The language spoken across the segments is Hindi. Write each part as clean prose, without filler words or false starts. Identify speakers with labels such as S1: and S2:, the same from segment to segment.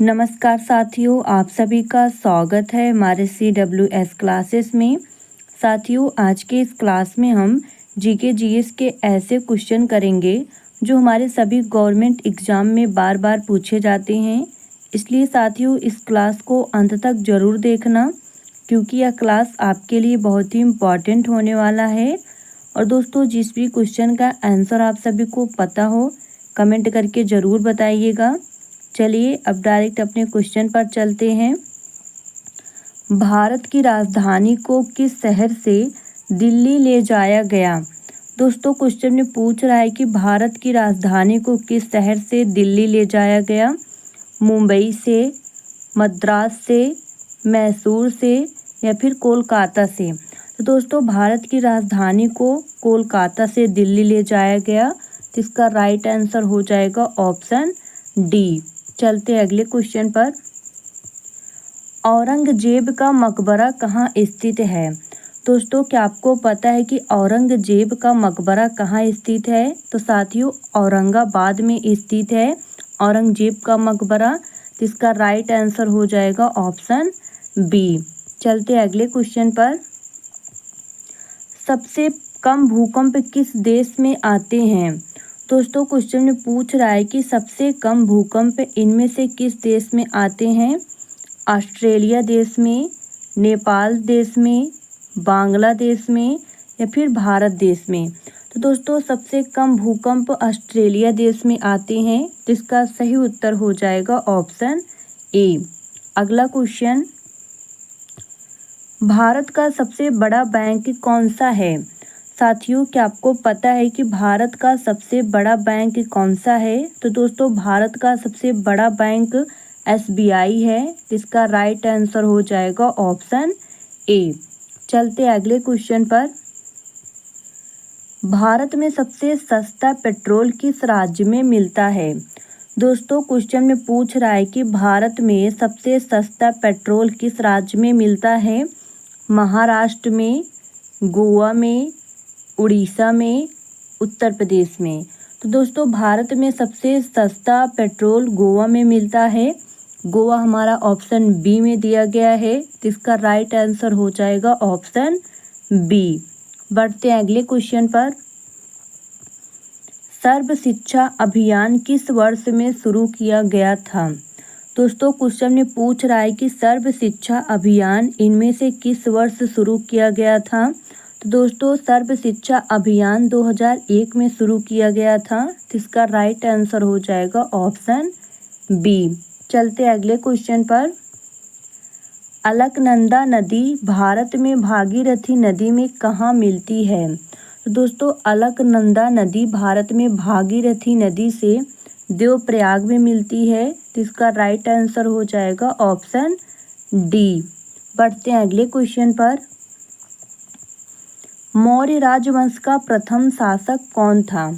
S1: नमस्कार साथियों, आप सभी का स्वागत है हमारे CWS क्लासेस में। साथियों, आज के इस क्लास में हम जीके जीएस के ऐसे क्वेश्चन करेंगे जो हमारे सभी गवर्नमेंट एग्ज़ाम में बार बार पूछे जाते हैं। इसलिए साथियों, इस क्लास को अंत तक ज़रूर देखना, क्योंकि यह क्लास आपके लिए बहुत ही इम्पॉर्टेंट होने वाला है। और दोस्तों, जिस भी क्वेश्चन का आंसर आप सभी को पता हो, कमेंट करके ज़रूर बताइएगा। चलिए अब डायरेक्ट अपने क्वेश्चन पर चलते हैं। भारत की राजधानी को किस शहर से दिल्ली ले जाया गया? दोस्तों, क्वेश्चन में पूछ रहा है कि भारत की राजधानी को किस शहर से दिल्ली ले जाया गया? मुंबई से, मद्रास से, मैसूर से या फिर कोलकाता से? तो दोस्तों, भारत की राजधानी को कोलकाता से दिल्ली ले जाया गया। तो इसका राइट आंसर हो जाएगा ऑप्शन डी। चलते अगले क्वेश्चन पर। औरंगजेब का मकबरा कहाँ स्थित है? दोस्तों, क्या आपको पता है कि औरंगजेब का मकबरा कहाँ स्थित है? तो साथियों, औरंगाबाद में स्थित है औरंगजेब का मकबरा। तो इसका राइट आंसर हो जाएगा ऑप्शन बी। चलते अगले क्वेश्चन पर। सबसे कम भूकंप किस देश में आते हैं? दोस्तों, क्वेश्चन में पूछ रहा है कि सबसे कम भूकंप इनमें से किस देश में आते हैं? ऑस्ट्रेलिया देश में, नेपाल देश में, बांग्लादेश में या फिर भारत देश में? तो दोस्तों, सबसे कम भूकंप ऑस्ट्रेलिया देश में आते हैं। जिसका सही उत्तर हो जाएगा ऑप्शन ए। अगला क्वेश्चन। भारत का सबसे बड़ा बैंक कौन सा है? साथियों, क्या आपको पता है कि भारत का सबसे बड़ा बैंक कौन सा है? तो दोस्तों, भारत का सबसे बड़ा बैंक SBI है। इसका राइट आंसर हो जाएगा ऑप्शन ए। चलते अगले क्वेश्चन पर। भारत में सबसे सस्ता पेट्रोल किस राज्य में मिलता है? दोस्तों, क्वेश्चन में पूछ रहा है कि भारत में सबसे सस्ता पेट्रोल किस राज्य में मिलता है? महाराष्ट्र में, गोवा में, उड़ीसा में, उत्तर प्रदेश में? तो दोस्तों, भारत में सबसे सस्ता पेट्रोल गोवा में मिलता है। गोवा हमारा ऑप्शन बी में दिया गया है। तो इसका राइट आंसर हो जाएगा ऑप्शन बी। बढ़ते हैं अगले क्वेश्चन पर। सर्व शिक्षा अभियान किस वर्ष में शुरू किया गया था? दोस्तों, क्वेश्चन में पूछ रहा है कि सर्व शिक्षा अभियान इनमें से किस वर्ष शुरू किया गया था? तो दोस्तों, सर्व शिक्षा अभियान 2001 में शुरू किया गया था। तो इसका राइट आंसर हो जाएगा ऑप्शन बी। चलते अगले क्वेश्चन पर। अलकनंदा नदी भारत में भागीरथी नदी में कहाँ मिलती है? तो दोस्तों, अलकनंदा नदी भारत में भागीरथी नदी से देवप्रयाग में मिलती है। तो इसका राइट आंसर हो जाएगा ऑप्शन डी। बढ़ते हैं अगले क्वेश्चन पर। मौर्य राजवंश का प्रथम शासक कौन था?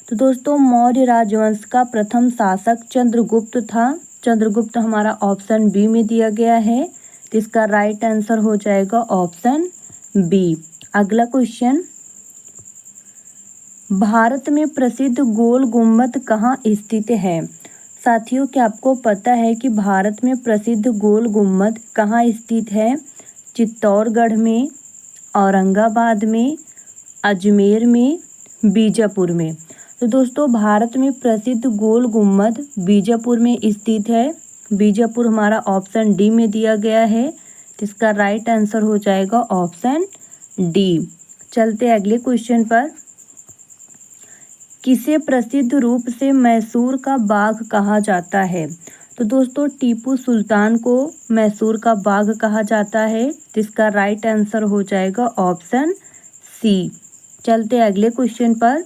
S1: तो दोस्तों, मौर्य राजवंश का प्रथम शासक चंद्रगुप्त था। चंद्रगुप्त हमारा ऑप्शन बी में दिया गया है। तो इसका राइट आंसर हो जाएगा ऑप्शन बी। अगला क्वेश्चन। भारत में प्रसिद्ध गोल गुम्बद कहाँ स्थित है? साथियों, क्या आपको पता है कि भारत में प्रसिद्ध गोल गुम्बद कहाँ स्थित है? चित्तौड़गढ़ में, औरंगाबाद में, अजमेर में, बीजापुर में? तो दोस्तों, भारत में प्रसिद्ध गोल गुम्बद बीजापुर में स्थित है। बीजापुर हमारा ऑप्शन डी में दिया गया है। तो इसका राइट आंसर हो जाएगा ऑप्शन डी। चलते अगले क्वेश्चन पर। किसे प्रसिद्ध रूप से मैसूर का बाघ कहा जाता है? तो दोस्तों, टीपू सुल्तान को मैसूर का बाघ कहा जाता है। तो इसका राइट आंसर हो जाएगा ऑप्शन सी। चलते अगले क्वेश्चन पर।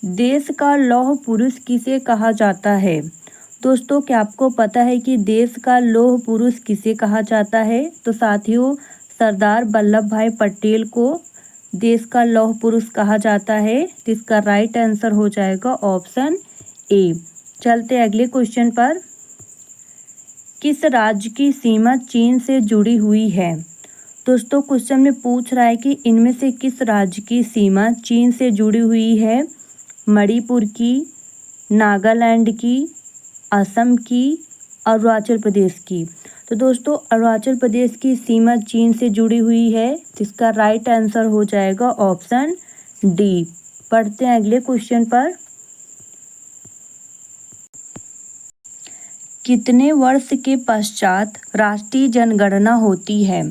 S1: देश का लौह पुरुष किसे कहा जाता है? दोस्तों, क्या आपको पता है कि देश का लौह पुरुष किसे कहा जाता है? तो साथियों, सरदार वल्लभ भाई पटेल को देश का लौह पुरुष कहा जाता है। तो इसका राइट आंसर हो जाएगा ऑप्शन ए। चलते अगले क्वेश्चन पर। किस राज्य की सीमा चीन से जुड़ी हुई है? दोस्तों, क्वेश्चन में पूछ रहा है कि इनमें से किस राज्य की सीमा चीन से जुड़ी हुई है? मणिपुर की, नागालैंड की, असम की, अरुणाचल प्रदेश की? तो दोस्तों अरुणाचल प्रदेश की सीमा चीन से जुड़ी हुई है, जिसका राइट आंसर हो जाएगा ऑप्शन डी। पढ़ते हैं अगले क्वेश्चन पर। कितने वर्ष के पश्चात राष्ट्रीय जनगणना होती है?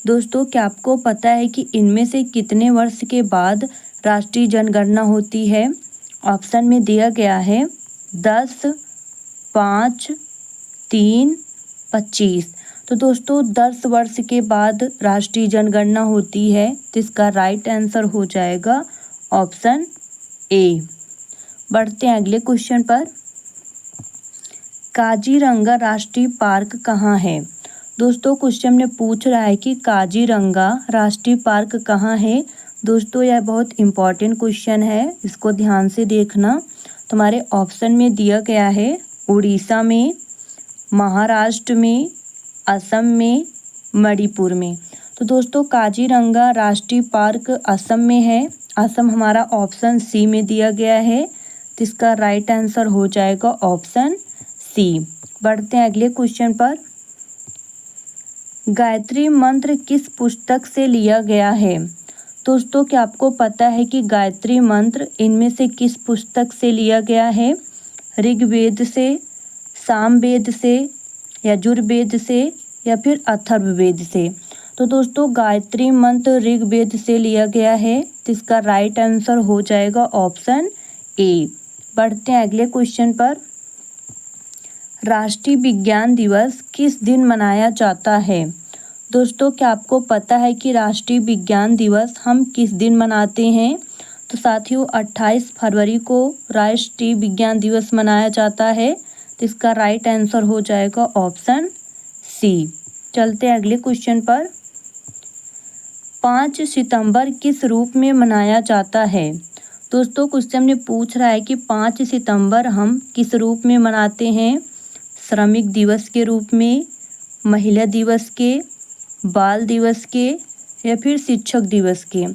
S1: दोस्तों क्या आपको पता है कि इनमें से कितने वर्ष के बाद राष्ट्रीय जनगणना होती है? ऑप्शन में दिया गया है 10, 5, 3, 25। तो दोस्तों 10 वर्ष के बाद राष्ट्रीय जनगणना होती है, जिसका राइट आंसर हो जाएगा ऑप्शन ए। बढ़ते हैं अगले क्वेश्चन पर। काजीरंगा राष्ट्रीय पार्क कहाँ है? दोस्तों क्वेश्चन में पूछ रहा है कि काजीरंगा राष्ट्रीय पार्क कहाँ है। दोस्तों यह बहुत इम्पॉर्टेंट क्वेश्चन है, इसको ध्यान से देखना। तुम्हारे ऑप्शन में दिया गया है उड़ीसा में, महाराष्ट्र में, असम में, मणिपुर में। तो दोस्तों काजीरंगा राष्ट्रीय पार्क असम में है। असम हमारा ऑप्शन सी में दिया गया है, जिसका राइट आंसर हो जाएगा ऑप्शन सी। बढ़ते हैं अगले क्वेश्चन पर। गायत्री मंत्र किस पुस्तक से लिया गया है? दोस्तों क्या आपको पता है कि गायत्री मंत्र इनमें से किस पुस्तक से लिया गया है? ऋग्वेद से, सामवेद से, यजुर्वेद से या फिर अथर्ववेद से? तो दोस्तों गायत्री मंत्र ऋग्वेद से लिया गया है, जिसका राइट आंसर हो जाएगा ऑप्शन ए। बढ़ते हैं अगले क्वेश्चन पर। राष्ट्रीय विज्ञान दिवस किस दिन मनाया जाता है? दोस्तों क्या आपको पता है कि राष्ट्रीय विज्ञान दिवस हम किस दिन मनाते हैं? तो साथियों 28 फरवरी को राष्ट्रीय विज्ञान दिवस मनाया जाता है, जिसका राइट आंसर हो जाएगा ऑप्शन सी। चलते हैं अगले क्वेश्चन पर। 5 सितंबर किस रूप में मनाया जाता है? दोस्तों क्वेश्चन में पूछ रहा है कि 5 सितंबर हम किस रूप में मनाते हैं? श्रमिक दिवस के रूप में, महिला दिवस के, बाल दिवस के या फिर शिक्षक दिवस के?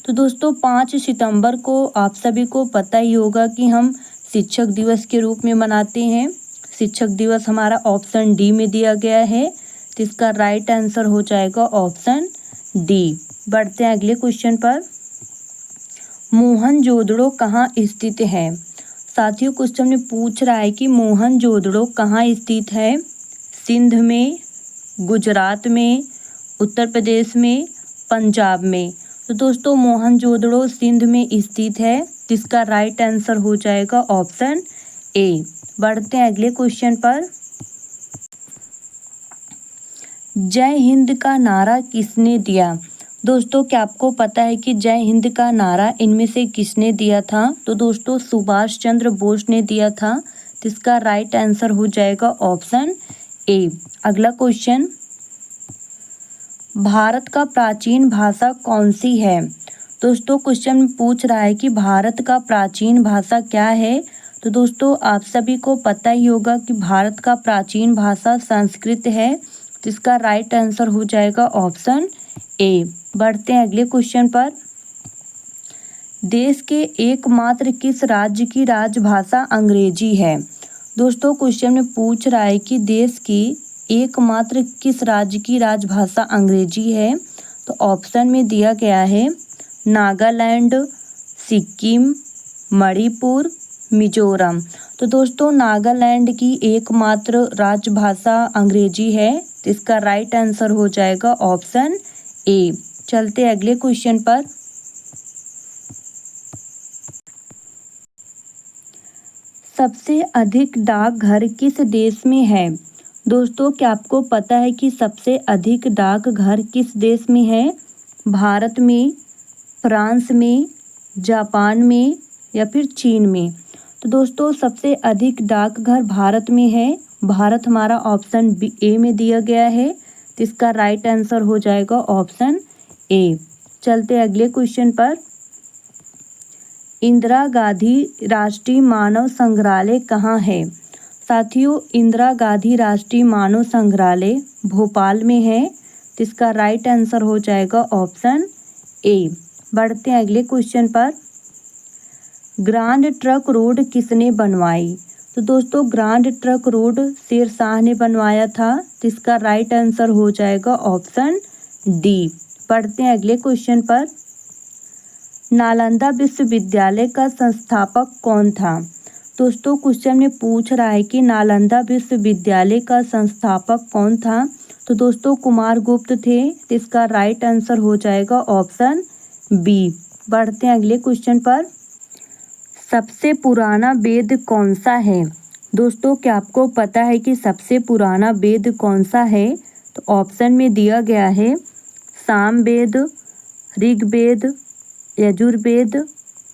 S1: तो दोस्तों 5 सितंबर को आप सभी को पता ही होगा कि हम शिक्षक दिवस के रूप में मनाते हैं। शिक्षक दिवस हमारा ऑप्शन डी में दिया गया है, जिसका राइट आंसर हो जाएगा ऑप्शन डी। बढ़ते हैं अगले क्वेश्चन पर। मोहनजोदड़ो कहाँ स्थित है? साथियों क्वेश्चन में पूछ रहा है कि मोहनजोदड़ो कहाँ स्थित है? सिंध में, गुजरात में, उत्तर प्रदेश में, पंजाब में? तो दोस्तों मोहनजोदड़ो सिंध में स्थित है, जिसका राइट आंसर हो जाएगा ऑप्शन ए। बढ़ते हैं अगले क्वेश्चन पर। जय हिंद का नारा किसने दिया? दोस्तों क्या आपको पता है कि जय हिंद का नारा इनमें से किसने दिया था? तो दोस्तों सुभाष चंद्र बोस ने दिया था, जिसका राइट आंसर हो जाएगा ऑप्शन ए। अगला क्वेश्चन। भारत का प्राचीन भाषा कौन सी है? दोस्तों क्वेश्चन में पूछ रहा है कि भारत का प्राचीन भाषा क्या है? तो दोस्तों आप सभी को पता ही होगा कि भारत का प्राचीन भाषा संस्कृत है, जिसका राइट आंसर हो जाएगा ऑप्शन ए। बढ़ते हैं अगले क्वेश्चन पर। देश के एकमात्र किस राज्य की राजभाषा अंग्रेजी है? दोस्तों क्वेश्चन में पूछ रहा है कि देश की एकमात्र किस राज्य की राजभाषा अंग्रेजी है? तो ऑप्शन में दिया गया है नागालैंड, सिक्किम, मणिपुर, मिजोरम। तो दोस्तों नागालैंड की एकमात्र राजभाषा अंग्रेजी है, जिसका राइट आंसर हो जाएगा ऑप्शन ए। चलते अगले क्वेश्चन पर। सबसे अधिक डाकघर किस देश में है? दोस्तों क्या आपको पता है कि सबसे अधिक डाकघर किस देश में है? भारत में, फ्रांस में, जापान में या फिर चीन में? तो दोस्तों सबसे अधिक डाकघर भारत में है। भारत हमारा ऑप्शन ए में दिया गया है, जिसका राइट आंसर हो जाएगा ऑप्शन ए। चलते अगले क्वेश्चन पर। इंदिरा गांधी राष्ट्रीय मानव संग्रहालय कहाँ है? साथियों इंदिरा गांधी राष्ट्रीय मानव संग्रहालय भोपाल में है, जिसका राइट आंसर हो जाएगा ऑप्शन ए। बढ़ते हैं अगले क्वेश्चन पर। ग्रांड ट्रंक रोड किसने बनवाई? तो दोस्तों grand trunk road Sher Shah ने बनवाया था, तो इसका राइट आंसर हो जाएगा ऑप्शन डी। पढ़ते हैं अगले क्वेश्चन पर। नालंदा विश्वविद्यालय का संस्थापक कौन था? दोस्तों क्वेश्चन में पूछ रहा है कि नालंदा विश्वविद्यालय का संस्थापक कौन था? तो दोस्तों कुमारगुप्त थे, तो इसका राइट आंसर हो जाएगा ऑप्शन बी। बढ़ते हैं अगले क्वेश्चन पर। सबसे पुराना वेद कौन सा है? दोस्तों क्या आपको पता है कि सबसे पुराना वेद कौन सा है? तो ऑप्शन में दिया गया है सामवेद, ऋग्वेद, यजुर्वेद,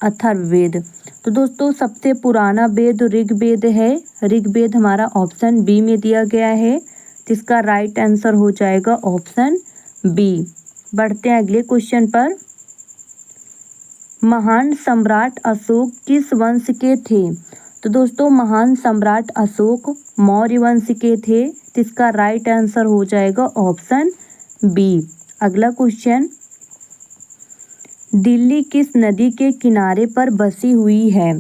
S1: अथर्ववेद। तो दोस्तों सबसे पुराना वेद ऋग्वेद है। ऋग्वेद हमारा ऑप्शन बी में दिया गया है, जिसका राइट आंसर हो जाएगा ऑप्शन बी। बढ़ते हैं अगले क्वेश्चन पर। महान सम्राट अशोक किस वंश के थे? तो दोस्तों महान सम्राट अशोक मौर्य वंश के थे, जिसका राइट आंसर हो जाएगा ऑप्शन बी। अगला क्वेश्चन। दिल्ली किस नदी के किनारे पर बसी हुई है?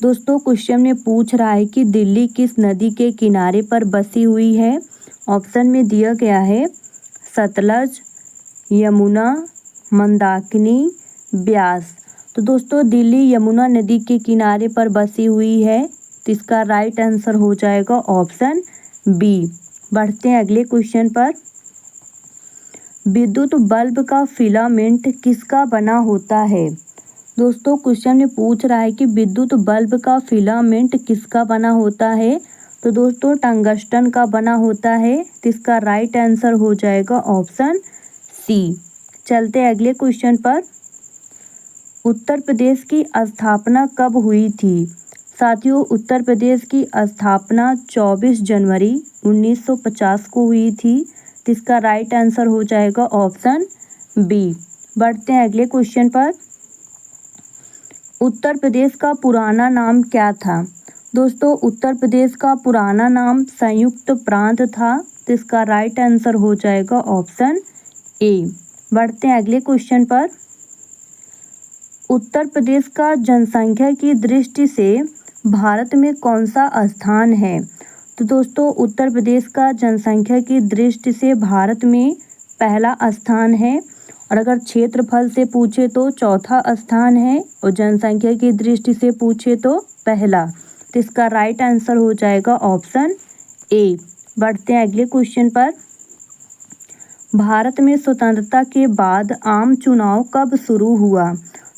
S1: दोस्तों क्वेश्चन में पूछ रहा है कि दिल्ली किस नदी के किनारे पर बसी हुई है। ऑप्शन में दिया गया है सतलज, यमुना, मंदाकिनी, ब्यास। तो दोस्तों दिल्ली यमुना नदी के किनारे पर बसी हुई है, तो इसका राइट आंसर हो जाएगा ऑप्शन बी। बढ़ते हैं अगले क्वेश्चन पर। विद्युत बल्ब का फिलामेंट किसका बना होता है? दोस्तों क्वेश्चन में पूछ रहा है कि विद्युत बल्ब का फिलामेंट किसका बना होता है? तो दोस्तों टंगस्टन का बना होता है, तो इसका राइट आंसर हो जाएगा ऑप्शन सी। चलते हैं अगले क्वेश्चन पर। उत्तर प्रदेश की स्थापना कब हुई थी? साथियों उत्तर प्रदेश की स्थापना 24 जनवरी 1950 को हुई थी, इसका राइट आंसर हो जाएगा ऑप्शन बी। बढ़ते हैं अगले क्वेश्चन पर। उत्तर प्रदेश का पुराना नाम क्या था? दोस्तों उत्तर प्रदेश का पुराना नाम संयुक्त प्रांत था, तो इसका राइट आंसर हो जाएगा ऑप्शन ए। बढ़ते हैं अगले क्वेश्चन पर। उत्तर प्रदेश का जनसंख्या की दृष्टि से भारत में कौन सा स्थान है? तो दोस्तों उत्तर प्रदेश का जनसंख्या की दृष्टि से भारत में पहला स्थान है, और अगर क्षेत्रफल से पूछे तो चौथा स्थान है, और जनसंख्या की दृष्टि से पूछे तो पहला। तो इसका राइट आंसर हो जाएगा ऑप्शन ए। बढ़ते हैं अगले क्वेश्चन पर। भारत में स्वतंत्रता के बाद आम चुनाव कब शुरू हुआ?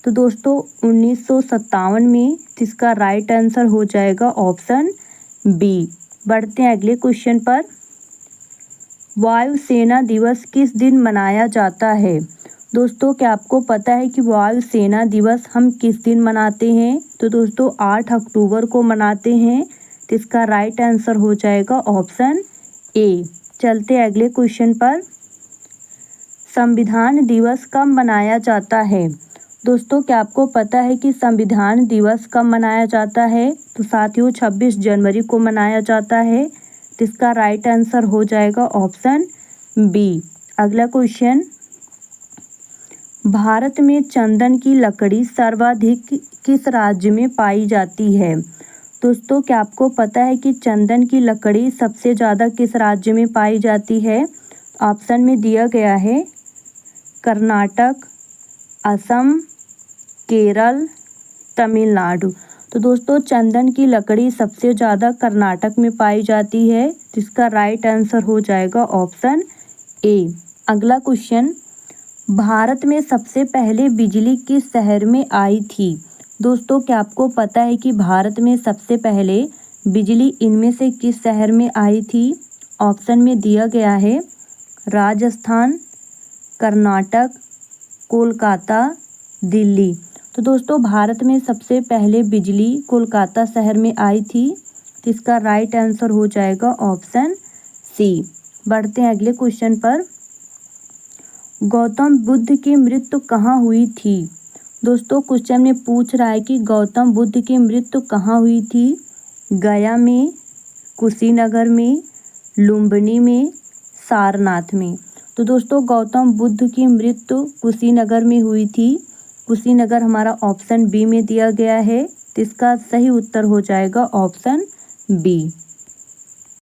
S1: तो दोस्तों 1957 में, जिसका राइट आंसर हो जाएगा ऑप्शन बी। बढ़ते हैं अगले क्वेश्चन पर। वायुसेना दिवस किस दिन मनाया जाता है? दोस्तों क्या आपको पता है कि वायुसेना दिवस हम किस दिन मनाते हैं? तो दोस्तों 8 अक्टूबर को मनाते हैं, तो इसका राइट आंसर हो जाएगा ऑप्शन ए। चलते हैं अगले क्वेश्चन पर। संविधान दिवस कब मनाया जाता है? दोस्तों क्या आपको पता है कि संविधान दिवस कब मनाया जाता है? तो साथियों 26 जनवरी को मनाया जाता है, तो इसका राइट आंसर हो जाएगा ऑप्शन बी। अगला क्वेश्चन। भारत में चंदन की लकड़ी सर्वाधिक किस राज्य में पाई जाती है? दोस्तों क्या आपको पता है कि चंदन की लकड़ी सबसे ज़्यादा किस राज्य में पाई जाती है? ऑप्शन में दिया गया है कर्नाटक, असम, केरल, तमिलनाडु। तो दोस्तों चंदन की लकड़ी सबसे ज़्यादा कर्नाटक में पाई जाती है, जिसका राइट आंसर हो जाएगा ऑप्शन ए। अगला क्वेश्चन। भारत में सबसे पहले बिजली किस शहर में आई थी? दोस्तों क्या आपको पता है कि भारत में सबसे पहले बिजली इनमें से किस शहर में आई थी? ऑप्शन में दिया गया है राजस्थान, कर्नाटक, कोलकाता, दिल्ली। तो दोस्तों भारत में सबसे पहले बिजली कोलकाता शहर में आई थी, तो इसका राइट आंसर हो जाएगा ऑप्शन सी। बढ़ते हैं अगले क्वेश्चन पर। गौतम बुद्ध की मृत्यु कहाँ हुई थी? दोस्तों क्वेश्चन में पूछ रहा है कि गौतम बुद्ध की मृत्यु कहाँ हुई थी? गया में, कुशीनगर में, लुम्बिनी में, सारनाथ में। तो दोस्तों गौतम बुद्ध की मृत्यु कुशीनगर में हुई थी। कुशीनगर हमारा ऑप्शन बी में दिया गया है, तो इसका सही उत्तर हो जाएगा ऑप्शन बी।